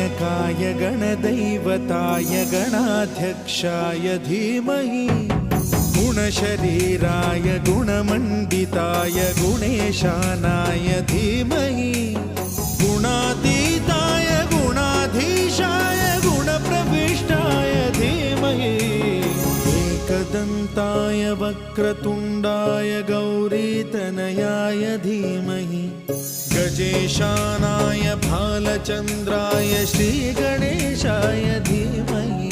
गणनायकाय गणदैवताय गणाध्यक्षाय धीमहि गुणशरीराय गुणमण्डिताय गुणेशानाय धीमहि गुणातीताय गुणाधीशाय गुणप्रविष्टाय धीमहि एकदन्ताय वक्रतुण्डाय गौरीतनयाय धीमहि गजेशानाय भालचन्द्राय श्रीगणेशाय धीमहि